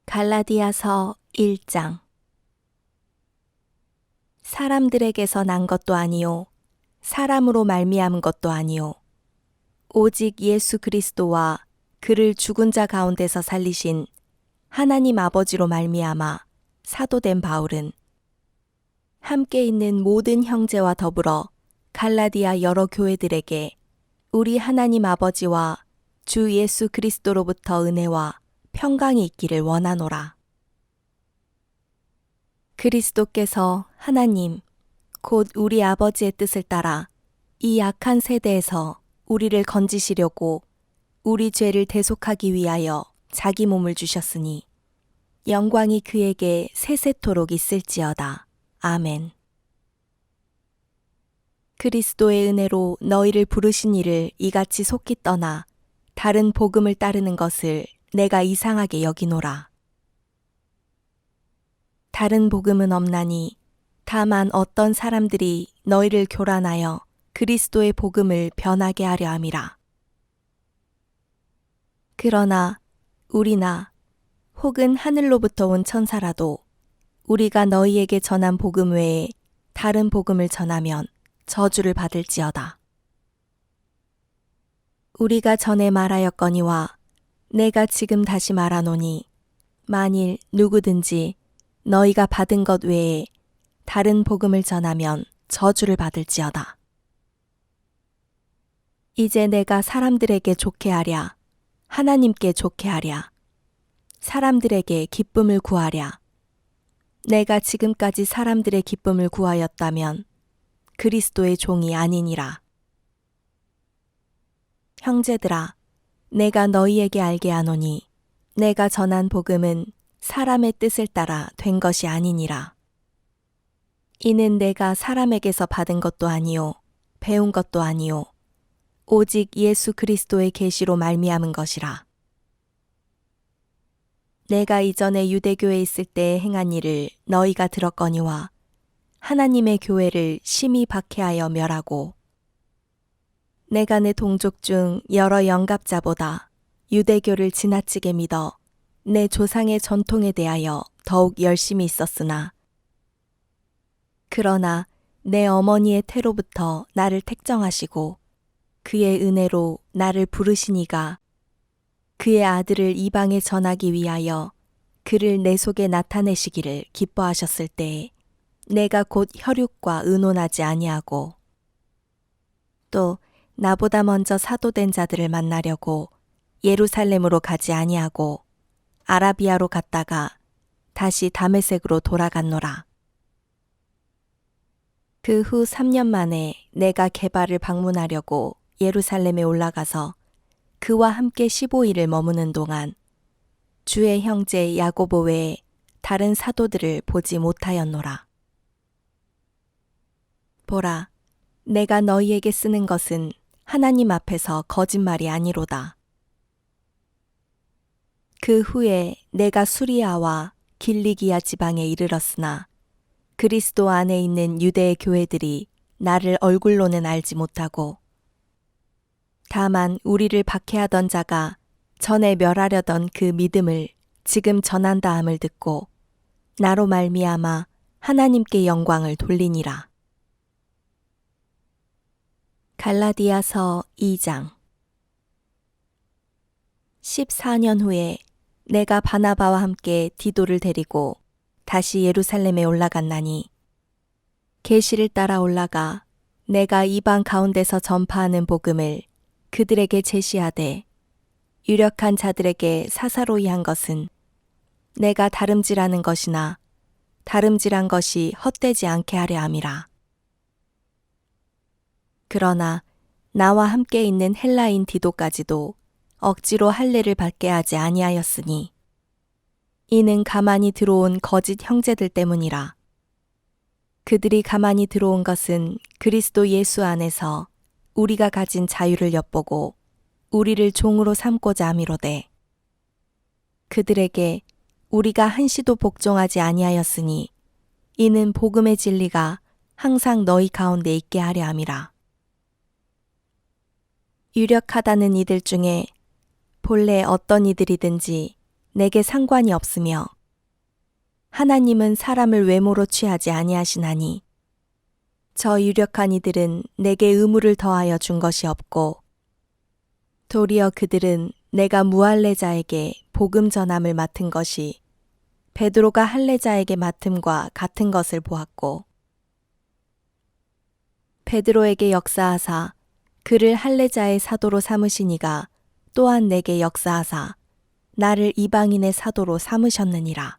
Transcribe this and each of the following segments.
갈라디아서 1장. 사람들에게서 난 것도 아니요 사람으로 말미암은 것도 아니요 오직 예수 그리스도와 그를 죽은 자 가운데서 살리신 하나님 아버지로 말미암아 사도된 바울은 함께 있는 모든 형제와 더불어 갈라디아 여러 교회들에게 우리 하나님 아버지와 주 예수 그리스도로부터 은혜와 평강이 있기를 원하노라. 그리스도께서 하나님, 곧 우리 아버지의 뜻을 따라 이 악한 세대에서 우리를 건지시려고 우리 죄를 대속하기 위하여 자기 몸을 주셨으니 영광이 그에게 세세토록 있을지어다. 아멘. 그리스도의 은혜로 너희를 부르신 이를 이같이 속히 떠나 다른 복음을 따르는 것을 내가 이상하게 여기노라. 다른 복음은 없나니 다만 어떤 사람들이 너희를 교란하여 그리스도의 복음을 변하게 하려 함이라. 그러나 우리나 혹은 하늘로부터 온 천사라도 우리가 너희에게 전한 복음 외에 다른 복음을 전하면 저주를 받을지어다. 우리가 전에 말하였거니와 내가 지금 다시 말하노니 만일 누구든지 너희가 받은 것 외에 다른 복음을 전하면 저주를 받을지어다. 이제 내가 사람들에게 좋게 하랴, 하나님께 좋게 하랴, 사람들에게 기쁨을 구하랴. 내가 지금까지 사람들의 기쁨을 구하였다면 그리스도의 종이 아니니라. 형제들아, 내가 너희에게 알게 하노니 내가 전한 복음은 사람의 뜻을 따라 된 것이 아니니라. 이는 내가 사람에게서 받은 것도 아니요 배운 것도 아니요 오직 예수 그리스도의 계시로 말미암은 것이라. 내가 이전에 유대교에 있을 때 행한 일을 너희가 들었거니와 하나님의 교회를 심히 박해하여 멸하고 내가 내 동족 중 여러 영갑자보다 유대교를 지나치게 믿어 내 조상의 전통에 대하여 더욱 열심히 있었으나 그러나 내 어머니의 태로부터 나를 택정하시고 그의 은혜로 나를 부르시니가 그의 아들을 이방에 전하기 위하여 그를 내 속에 나타내시기를 기뻐하셨을 때에 내가 곧 혈육과 의논하지 아니하고 또 나보다 먼저 사도된 자들을 만나려고 예루살렘으로 가지 아니하고 아라비아로 갔다가 다시 다메섹으로 돌아갔노라. 그 후 3년 만에 내가 게바를 방문하려고 예루살렘에 올라가서 그와 함께 15일을 머무는 동안 주의 형제 야고보 외에 다른 사도들을 보지 못하였노라. 보라, 내가 너희에게 쓰는 것은 하나님 앞에서 거짓말이 아니로다. 그 후에 내가 수리아와 길리기아 지방에 이르렀으나 그리스도 안에 있는 유대의 교회들이 나를 얼굴로는 알지 못하고 다만 우리를 박해하던 자가 전에 멸하려던 그 믿음을 지금 전한다함을 듣고 나로 말미암아 하나님께 영광을 돌리니라. 갈라디아서 2장. 14년 후에 내가 바나바와 함께 디도를 데리고 다시 예루살렘에 올라갔나니 계시를 따라 올라가 내가 이방 가운데서 전파하는 복음을 그들에게 제시하되 유력한 자들에게 사사로이 한 것은 내가 다름질하는 것이나 다름질한 것이 헛되지 않게 하려 함이라. 그러나 나와 함께 있는 헬라인 디도까지도 억지로 할례를 받게 하지 아니하였으니 이는 가만히 들어온 거짓 형제들 때문이라. 그들이 가만히 들어온 것은 그리스도 예수 안에서 우리가 가진 자유를 엿보고 우리를 종으로 삼고자 함이로되 그들에게 우리가 한시도 복종하지 아니하였으니 이는 복음의 진리가 항상 너희 가운데 있게 하려 함이라. 유력하다는 이들 중에 본래 어떤 이들이든지 내게 상관이 없으며 하나님은 사람을 외모로 취하지 아니하시나니 저 유력한 이들은 내게 의무를 더하여 준 것이 없고 도리어 그들은 내가 무할례자에게 복음 전함을 맡은 것이 베드로가 할례자에게 맡음과 같은 것을 보았고 베드로에게 역사하사 그를 할례자의 사도로 삼으시니가 또한 내게 역사하사 나를 이방인의 사도로 삼으셨느니라.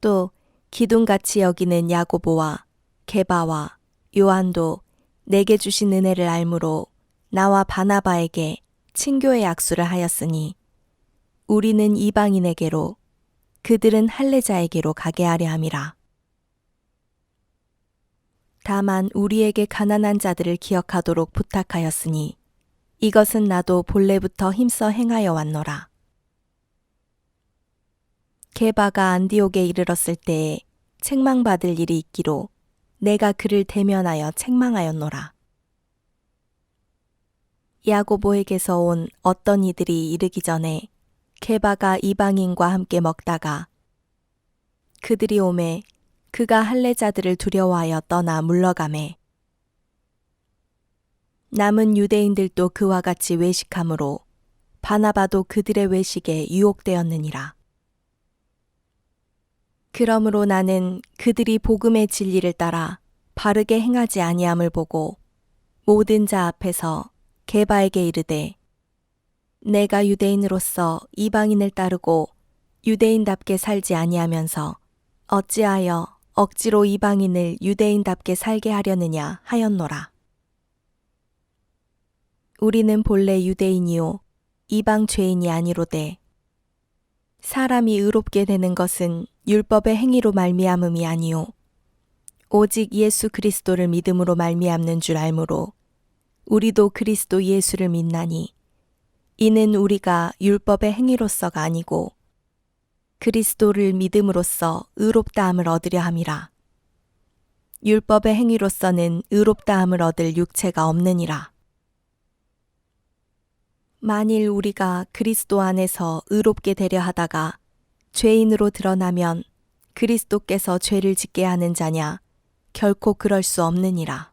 또 기둥같이 여기는 야고보와 게바와 요한도 내게 주신 은혜를 알므로 나와 바나바에게 친교의 약수를 하였으니 우리는 이방인에게로 그들은 할례자에게로 가게 하려 함이라. 다만 우리에게 가난한 자들을 기억하도록 부탁하였으니 이것은 나도 본래부터 힘써 행하여 왔노라. 게바가 안디옥에 이르렀을 때에 책망받을 일이 있기로 내가 그를 대면하여 책망하였노라. 야고보에게서 온 어떤 이들이 이르기 전에 게바가 이방인과 함께 먹다가 그들이 오매 그가 할례자들을 두려워하여 떠나 물러가매 남은 유대인들도 그와 같이 외식함으로 바나바도 그들의 외식에 유혹되었느니라. 그러므로 나는 그들이 복음의 진리를 따라 바르게 행하지 아니함을 보고 모든 자 앞에서 게바에게 이르되 내가 유대인으로서 이방인을 따르고 유대인답게 살지 아니하면서 어찌하여 억지로 이방인을 유대인답게 살게 하려느냐 하였노라. 우리는 본래 유대인이요 이방 죄인이 아니로되 사람이 의롭게 되는 것은 율법의 행위로 말미암음이 아니요 오직 예수 그리스도를 믿음으로 말미암는 줄 알므로 우리도 그리스도 예수를 믿나니 이는 우리가 율법의 행위로서가 아니고 그리스도를 믿음으로써 의롭다함을 얻으려 함이라. 율법의 행위로서는 의롭다함을 얻을 육체가 없느니라. 만일 우리가 그리스도 안에서 의롭게 되려 하다가 죄인으로 드러나면 그리스도께서 죄를 짓게 하는 자냐? 결코 그럴 수 없느니라.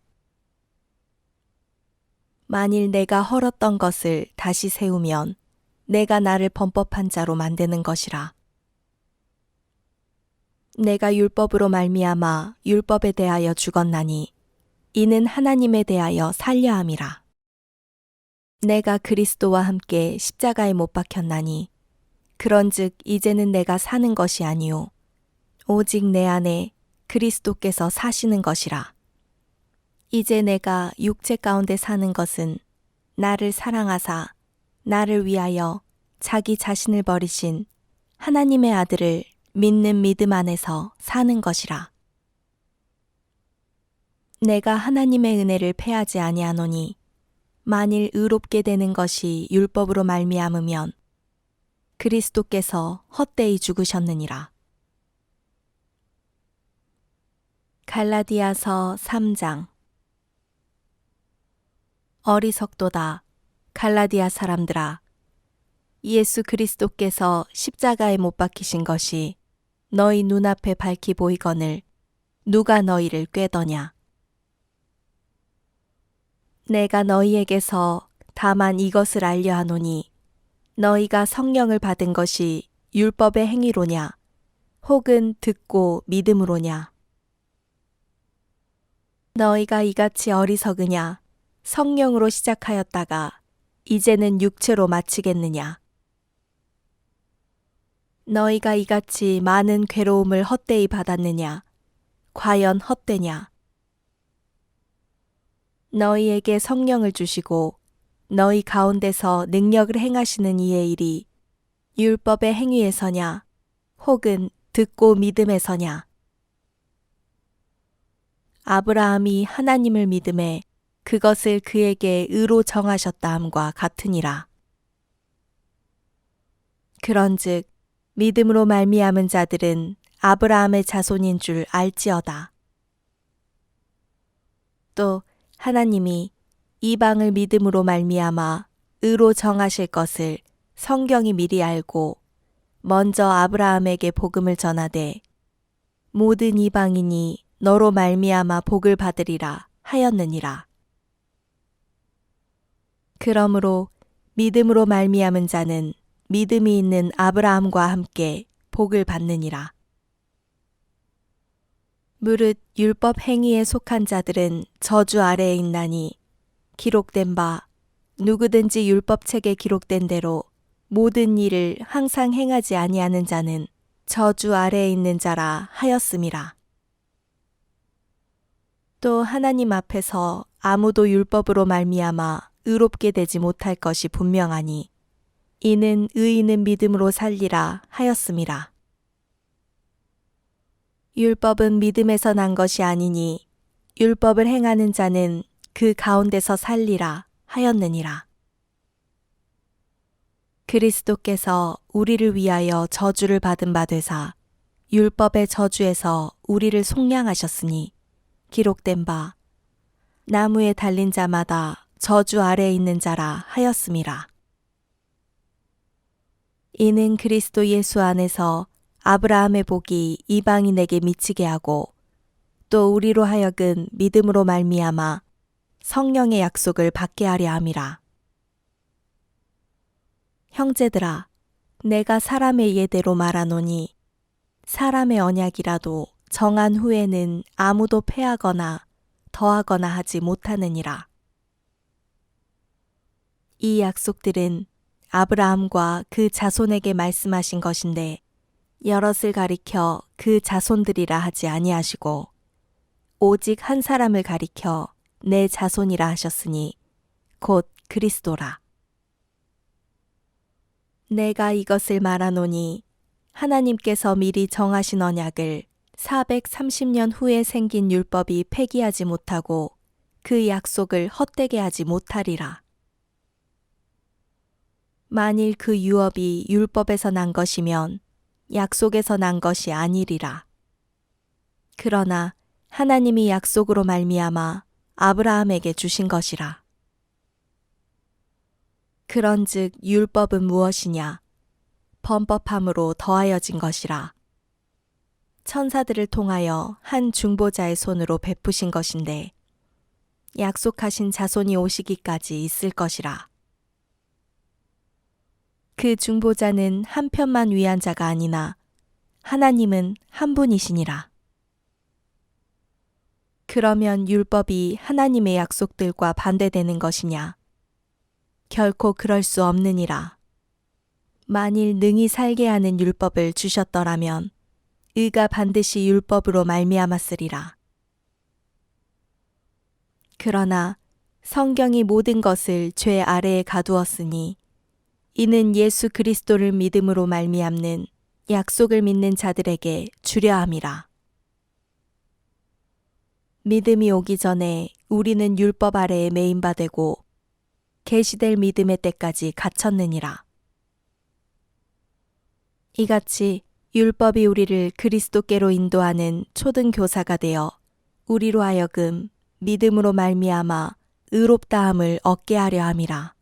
만일 내가 헐었던 것을 다시 세우면 내가 나를 범법한 자로 만드는 것이라. 내가 율법으로 말미암아 율법에 대하여 죽었나니 이는 하나님에 대하여 살려 함이라. 내가 그리스도와 함께 십자가에 못 박혔나니 그런즉 이제는 내가 사는 것이 아니요 오직 내 안에 그리스도께서 사시는 것이라. 이제 내가 육체 가운데 사는 것은 나를 사랑하사 나를 위하여 자기 자신을 버리신 하나님의 아들을 믿는 믿음 안에서 사는 것이라. 내가 하나님의 은혜를 패하지 아니하노니 만일 의롭게 되는 것이 율법으로 말미암으면 그리스도께서 헛되이 죽으셨느니라. 갈라디아서 3장. 어리석도다 갈라디아 사람들아, 예수 그리스도께서 십자가에 못 박히신 것이 너희 눈앞에 밝히 보이거늘 누가 너희를 꾀더냐. 내가 너희에게서 다만 이것을 알려 하노니 너희가 성령을 받은 것이 율법의 행위로냐 혹은 듣고 믿음으로냐. 너희가 이같이 어리석으냐 성령으로 시작하였다가 이제는 육체로 마치겠느냐. 너희가 이같이 많은 괴로움을 헛되이 받았느냐 과연 헛되냐. 너희에게 성령을 주시고 너희 가운데서 능력을 행하시는 이의 일이 율법의 행위에서냐 혹은 듣고 믿음에서냐. 아브라함이 하나님을 믿음에 그것을 그에게 의로 정하셨다 함과 같으니라. 그런즉 믿음으로 말미암은 자들은 아브라함의 자손인 줄 알지어다. 또 하나님이 이방을 믿음으로 말미암아 의로 정하실 것을 성경이 미리 알고 먼저 아브라함에게 복음을 전하되 모든 이방인이 너로 말미암아 복을 받으리라 하였느니라. 그러므로 믿음으로 말미암은 자는 믿음이 있는 아브라함과 함께 복을 받느니라. 무릇 율법 행위에 속한 자들은 저주 아래에 있나니 기록된 바 누구든지 율법책에 기록된 대로 모든 일을 항상 행하지 아니하는 자는 저주 아래에 있는 자라 하였음이라. 또 하나님 앞에서 아무도 율법으로 말미암아 의롭게 되지 못할 것이 분명하니 이는 의인은 믿음으로 살리라 하였음이라. 율법은 믿음에서 난 것이 아니니 율법을 행하는 자는 그 가운데서 살리라 하였느니라. 그리스도께서 우리를 위하여 저주를 받은 바 되사 율법의 저주에서 우리를 속량하셨으니 기록된 바 나무에 달린 자마다 저주 아래에 있는 자라 하였음이라. 이는 그리스도 예수 안에서 아브라함의 복이 이방인에게 미치게 하고 또 우리로 하여금 믿음으로 말미암아 성령의 약속을 받게 하려 함이라. 형제들아, 내가 사람의 예대로 말하노니 사람의 언약이라도 정한 후에는 아무도 패하거나 더하거나 하지 못하느니라. 이 약속들은 아브라함과 그 자손에게 말씀하신 것인데 여럿을 가리켜 그 자손들이라 하지 아니하시고 오직 한 사람을 가리켜 내 자손이라 하셨으니 곧 그리스도라. 내가 이것을 말하노니 하나님께서 미리 정하신 언약을 430년 후에 생긴 율법이 폐기하지 못하고 그 약속을 헛되게 하지 못하리라. 만일 그 유업이 율법에서 난 것이면 약속에서 난 것이 아니리라. 그러나 하나님이 약속으로 말미암아 아브라함에게 주신 것이라. 그런즉 율법은 무엇이냐? 범법함으로 더하여진 것이라. 천사들을 통하여 한 중보자의 손으로 베푸신 것인데 약속하신 자손이 오시기까지 있을 것이라. 그 중보자는 한 편만 위한 자가 아니나 하나님은 한 분이시니라. 그러면 율법이 하나님의 약속들과 반대되는 것이냐? 결코 그럴 수 없느니라. 만일 능히 살게 하는 율법을 주셨더라면 의가 반드시 율법으로 말미암았으리라. 그러나 성경이 모든 것을 죄 아래에 가두었으니 이는 예수 그리스도를 믿음으로 말미암는 약속을 믿는 자들에게 주려 함이라. 믿음이 오기 전에 우리는 율법 아래에 매인 바 되고 계시될 믿음의 때까지 갇혔느니라. 이같이 율법이 우리를 그리스도께로 인도하는 초등 교사가 되어 우리로 하여금 믿음으로 말미암아 의롭다함을 얻게 하려 함이라.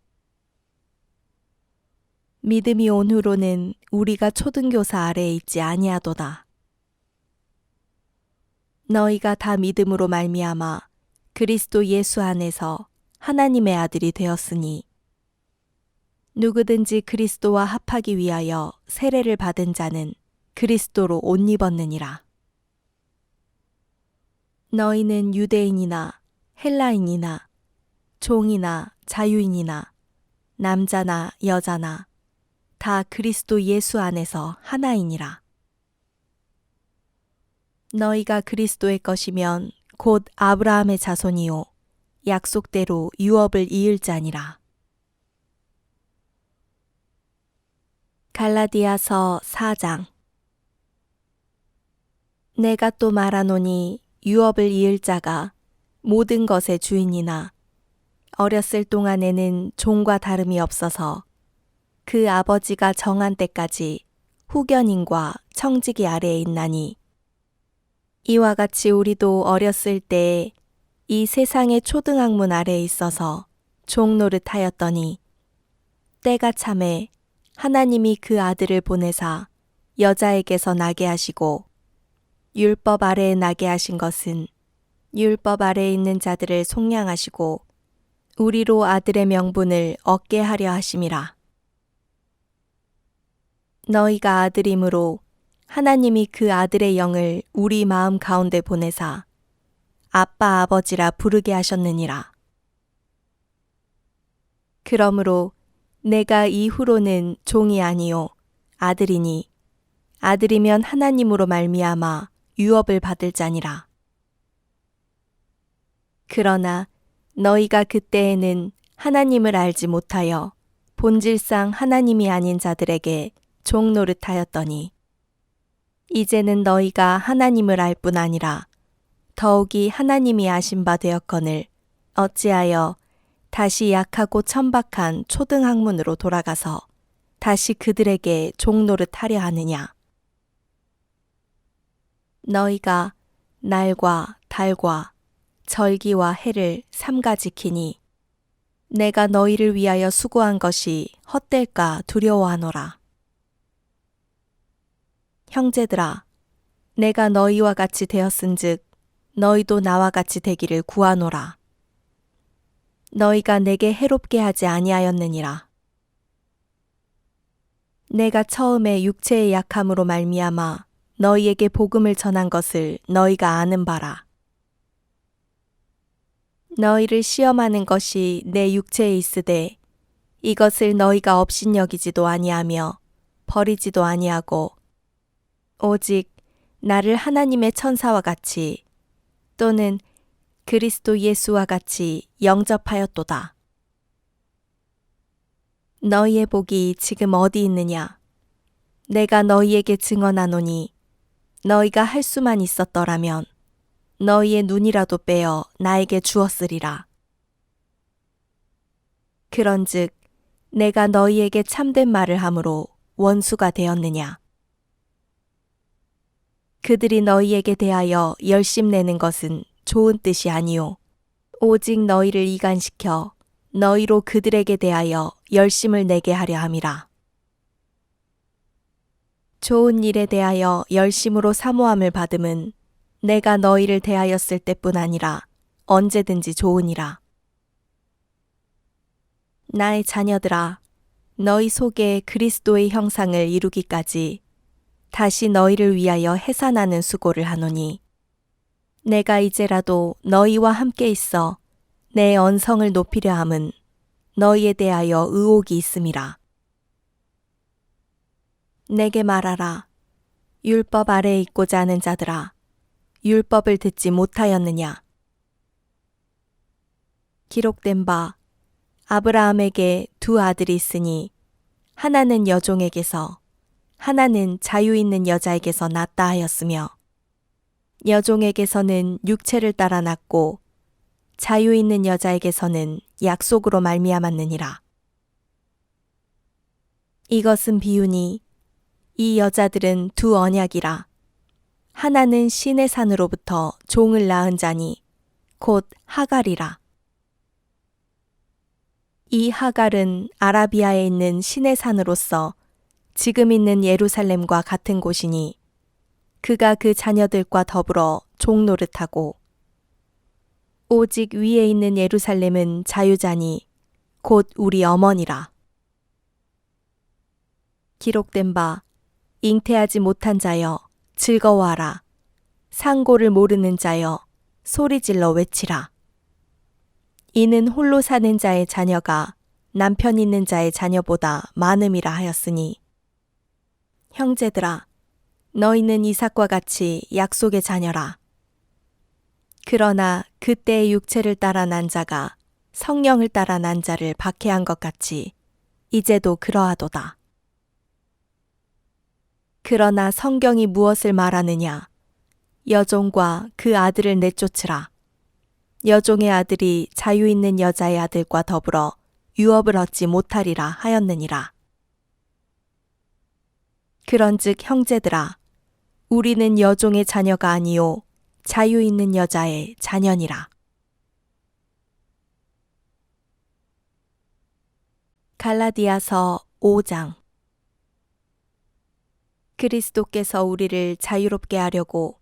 믿음이 온 후로는 우리가 초등교사 아래에 있지 아니하도다. 너희가 다 믿음으로 말미암아 그리스도 예수 안에서 하나님의 아들이 되었으니 누구든지 그리스도와 합하기 위하여 세례를 받은 자는 그리스도로 옷 입었느니라. 너희는 유대인이나 헬라인이나 종이나 자유인이나 남자나 여자나 다 그리스도 예수 안에서 하나이니라. 너희가 그리스도의 것이면 곧 아브라함의 자손이요 약속대로 유업을 이을 자니라. 갈라디아서 4장. 내가 또 말하노니 유업을 이을 자가 모든 것의 주인이나 어렸을 동안에는 종과 다름이 없어서 그 아버지가 정한 때까지 후견인과 청지기 아래에 있나니 이와 같이 우리도 어렸을 때에 이 세상의 초등학문 아래에 있어서 종노릇하였더니 때가 참에 하나님이 그 아들을 보내사 여자에게서 나게 하시고 율법 아래에 나게 하신 것은 율법 아래에 있는 자들을 속량하시고 우리로 아들의 명분을 얻게 하려 하심이라. 너희가 아들이므로 하나님이 그 아들의 영을 우리 마음 가운데 보내사 아빠 아버지라 부르게 하셨느니라. 그러므로 내가 이후로는 종이 아니요 아들이니 아들이면 하나님으로 말미암아 유업을 받을 자니라. 그러나 너희가 그때에는 하나님을 알지 못하여 본질상 하나님이 아닌 자들에게 종노릇하였더니 이제는 너희가 하나님을 알 뿐 아니라 더욱이 하나님이 아신 바 되었거늘 어찌하여 다시 약하고 천박한 초등학문으로 돌아가서 다시 그들에게 종노릇하려 하느냐. 너희가 날과 달과 절기와 해를 삼가 지키니 내가 너희를 위하여 수고한 것이 헛될까 두려워하노라. 형제들아, 내가 너희와 같이 되었은즉 너희도 나와 같이 되기를 구하노라. 너희가 내게 해롭게 하지 아니하였느니라. 내가 처음에 육체의 약함으로 말미암아 너희에게 복음을 전한 것을 너희가 아는 바라. 너희를 시험하는 것이 내 육체에 있으되 이것을 너희가 업신여기지도 아니하며 버리지도 아니하고 오직 나를 하나님의 천사와 같이 또는 그리스도 예수와 같이 영접하였도다. 너희의 복이 지금 어디 있느냐? 내가 너희에게 증언하노니 너희가 할 수만 있었더라면 너희의 눈이라도 빼어 나에게 주었으리라. 그런즉 내가 너희에게 참된 말을 함으로 원수가 되었느냐? 그들이 너희에게 대하여 열심내는 것은 좋은 뜻이 아니요 오직 너희를 이간시켜 너희로 그들에게 대하여 열심을 내게 하려 함이라. 좋은 일에 대하여 열심으로 사모함을 받음은 내가 너희를 대하였을 때뿐 아니라 언제든지 좋으니라. 나의 자녀들아, 너희 속에 그리스도의 형상을 이루기까지 다시 너희를 위하여 해산하는 수고를 하노니 내가 이제라도 너희와 함께 있어 내 언성을 높이려 함은 너희에 대하여 의혹이 있음이라. 내게 말하라. 율법 아래에 있고자 하는 자들아, 율법을 듣지 못하였느냐? 기록된 바 아브라함에게 두 아들이 있으니 하나는 여종에게서 하나는 자유 있는 여자에게서 낳았다 하였으며 여종에게서는 육체를 따라 낳고 자유 있는 여자에게서는 약속으로 말미암았느니라. 이것은 비유니 이 여자들은 두 언약이라. 하나는 신의 산으로부터 종을 낳은 자니 곧 하갈이라. 이 하갈은 아라비아에 있는 신의 산으로서 지금 있는 예루살렘과 같은 곳이니 그가 그 자녀들과 더불어 종노릇하고 오직 위에 있는 예루살렘은 자유자니 곧 우리 어머니라. 기록된 바 잉태하지 못한 자여 즐거워하라. 상고를 모르는 자여 소리질러 외치라. 이는 홀로 사는 자의 자녀가 남편 있는 자의 자녀보다 많음이라 하였으니 형제들아, 너희는 이삭과 같이 약속의 자녀라. 그러나 그때의 육체를 따라 난 자가 성령을 따라 난 자를 박해한 것 같이 이제도 그러하도다. 그러나 성경이 무엇을 말하느냐? 여종과 그 아들을 내쫓으라. 여종의 아들이 자유 있는 여자의 아들과 더불어 유업을 얻지 못하리라 하였느니라. 그런즉 형제들아, 우리는 여종의 자녀가 아니요 자유 있는 여자의 자녀니라. 갈라디아서 5장. 그리스도께서 우리를 자유롭게 하려고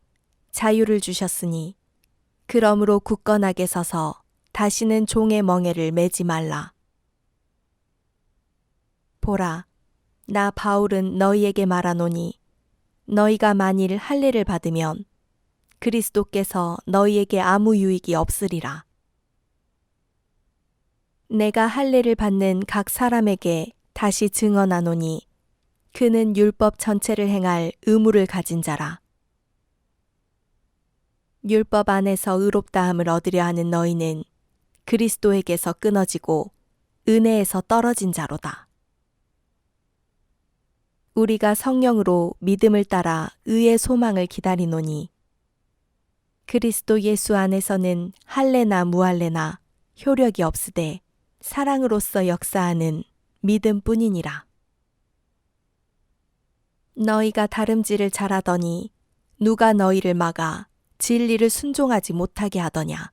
자유를 주셨으니 그러므로 굳건하게 서서 다시는 종의 멍에를 매지 말라. 보라, 나 바울은 너희에게 말하노니 너희가 만일 할례를 받으면 그리스도께서 너희에게 아무 유익이 없으리라. 내가 할례를 받는 각 사람에게 다시 증언하노니 그는 율법 전체를 행할 의무를 가진 자라. 율법 안에서 의롭다함을 얻으려 하는 너희는 그리스도에게서 끊어지고 은혜에서 떨어진 자로다. 우리가 성령으로 믿음을 따라 의의 소망을 기다리노니 그리스도 예수 안에서는 할례나 무할례나 효력이 없으되 사랑으로서 역사하는 믿음뿐이니라. 너희가 다름질을 잘하더니 누가 너희를 막아 진리를 순종하지 못하게 하더냐.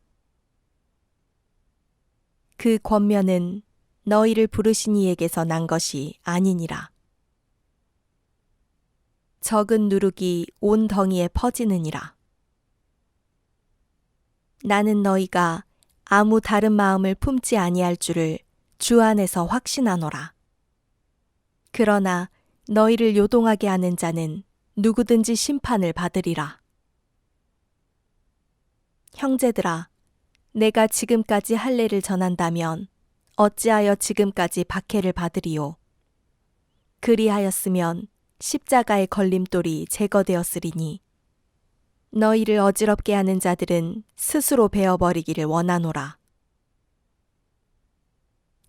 그 권면은 너희를 부르신 이에게서 난 것이 아니니라. 적은 누룩이 온 덩이에 퍼지느니라. 나는 너희가 아무 다른 마음을 품지 아니할 줄을 주 안에서 확신하노라. 그러나 너희를 요동하게 하는 자는 누구든지 심판을 받으리라. 형제들아, 내가 지금까지 할례를 전한다면 어찌하여 지금까지 박해를 받으리요? 그리하였으면 십자가의 걸림돌이 제거되었으리니 너희를 어지럽게 하는 자들은 스스로 베어버리기를 원하노라.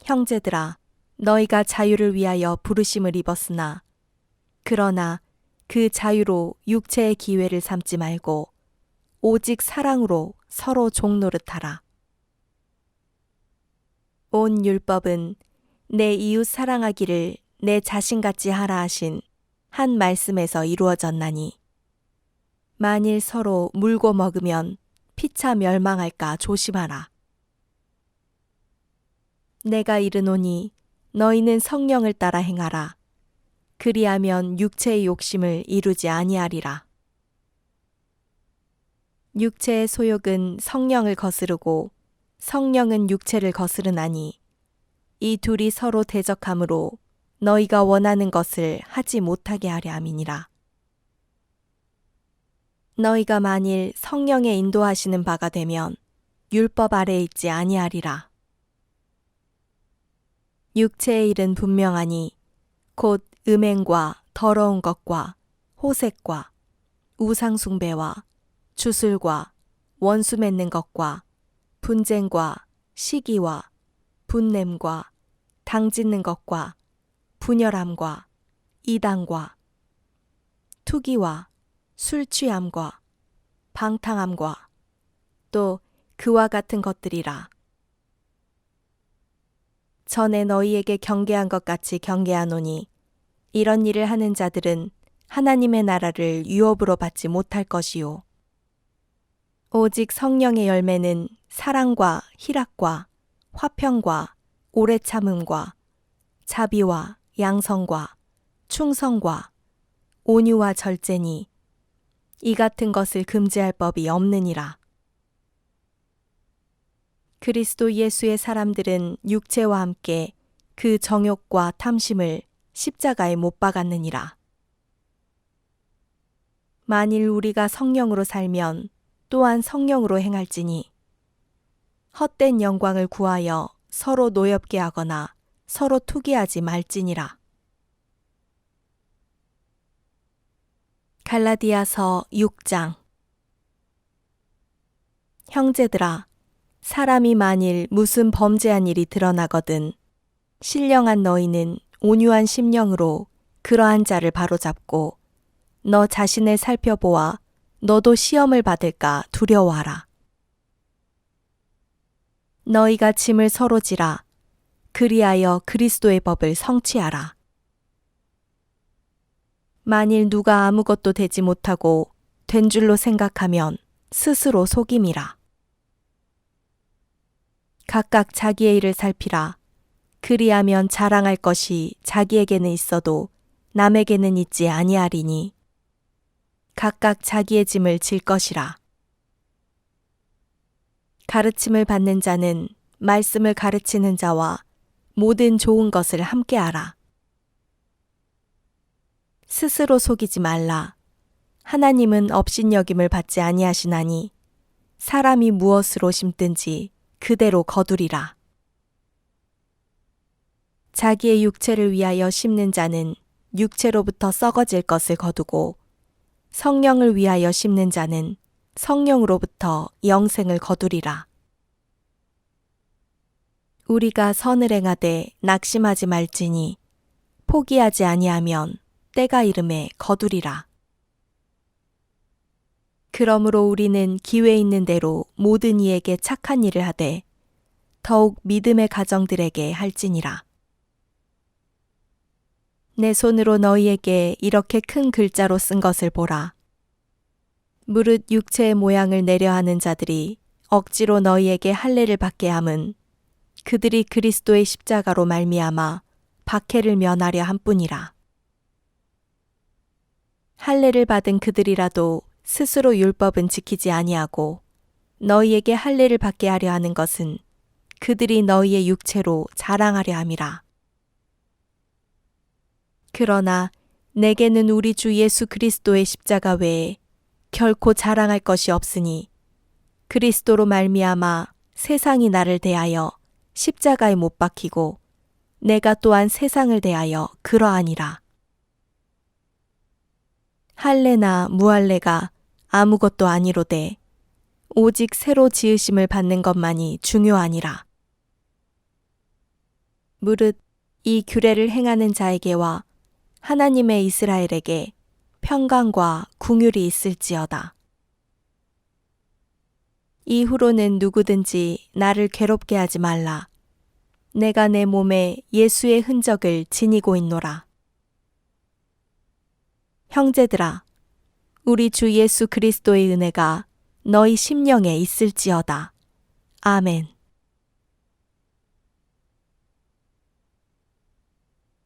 형제들아, 너희가 자유를 위하여 부르심을 입었으나 그러나 그 자유로 육체의 기회를 삼지 말고 오직 사랑으로 서로 종노릇하라. 온 율법은 내 이웃 사랑하기를 내 자신같이 하라 하신 한 말씀에서 이루어졌나니 만일 서로 물고 먹으면 피차 멸망할까 조심하라. 내가 이르노니 너희는 성령을 따라 행하라. 그리하면 육체의 욕심을 이루지 아니하리라. 육체의 소욕은 성령을 거스르고 성령은 육체를 거스르나니 이 둘이 서로 대적하므로 너희가 원하는 것을 하지 못하게 하려 함이니라. 너희가 만일 성령의 인도하시는 바가 되면 율법 아래에 있지 아니하리라. 육체의 일은 분명하니 곧 음행과 더러운 것과 호색과 우상숭배와 주술과 원수 맺는 것과 분쟁과 시기와 분냄과 당짓는 것과 분열함과 이단과 투기와 술 취함과 방탕함과 또 그와 같은 것들이라. 전에 너희에게 경계한 것 같이 경계하노니 이런 일을 하는 자들은 하나님의 나라를 유업으로 받지 못할 것이요. 오직 성령의 열매는 사랑과 희락과 화평과 오래 참음과 자비와 양성과 충성과 온유와 절제니 이 같은 것을 금지할 법이 없느니라. 그리스도 예수의 사람들은 육체와 함께 그 정욕과 탐심을 십자가에 못 박았느니라. 만일 우리가 성령으로 살면 또한 성령으로 행할지니 헛된 영광을 구하여 서로 노엽게 하거나 서로 투기하지 말지니라. 갈라디아서 6장. 형제들아, 사람이 만일 무슨 범죄한 일이 드러나거든 신령한 너희는 온유한 심령으로 그러한 자를 바로잡고 너 자신을 살펴보아 너도 시험을 받을까 두려워하라. 너희가 짐을 서로 지라. 그리하여 그리스도의 법을 성취하라. 만일 누가 아무것도 되지 못하고 된 줄로 생각하면 스스로 속임이라. 각각 자기의 일을 살피라. 그리하면 자랑할 것이 자기에게는 있어도 남에게는 있지 아니하리니 각각 자기의 짐을 질 것이라. 가르침을 받는 자는 말씀을 가르치는 자와 모든 좋은 것을 함께 하라. 스스로 속이지 말라. 하나님은 업신여김을 받지 아니하시나니 사람이 무엇으로 심든지 그대로 거두리라. 자기의 육체를 위하여 심는 자는 육체로부터 썩어질 것을 거두고 성령을 위하여 심는 자는 성령으로부터 영생을 거두리라. 우리가 선을 행하되 낙심하지 말지니 포기하지 아니하면 때가 이름에 거두리라. 그러므로 우리는 기회 있는 대로 모든 이에게 착한 일을 하되 더욱 믿음의 가정들에게 할지니라. 내 손으로 너희에게 이렇게 큰 글자로 쓴 것을 보라. 무릇 육체의 모양을 내려하는 자들이 억지로 너희에게 할례를 받게 함은 그들이 그리스도의 십자가로 말미암아 박해를 면하려 함뿐이라. 할례를 받은 그들이라도 스스로 율법은 지키지 아니하고 너희에게 할례를 받게 하려 하는 것은 그들이 너희의 육체로 자랑하려 함이라. 그러나 내게는 우리 주 예수 그리스도의 십자가 외에 결코 자랑할 것이 없으니 그리스도로 말미암아 세상이 나를 대하여 십자가에 못 박히고 내가 또한 세상을 대하여 그러하니라. 할례나 무할례가 아무것도 아니로되 오직 새로 지으심을 받는 것만이 중요하니라. 무릇 이 규례를 행하는 자에게와 하나님의 이스라엘에게 평강과 궁율이 있을지어다. 이후로는 누구든지 나를 괴롭게 하지 말라. 내가 내 몸에 예수의 흔적을 지니고 있노라. 형제들아, 우리 주 예수 그리스도의 은혜가 너희 심령에 있을지어다. 아멘.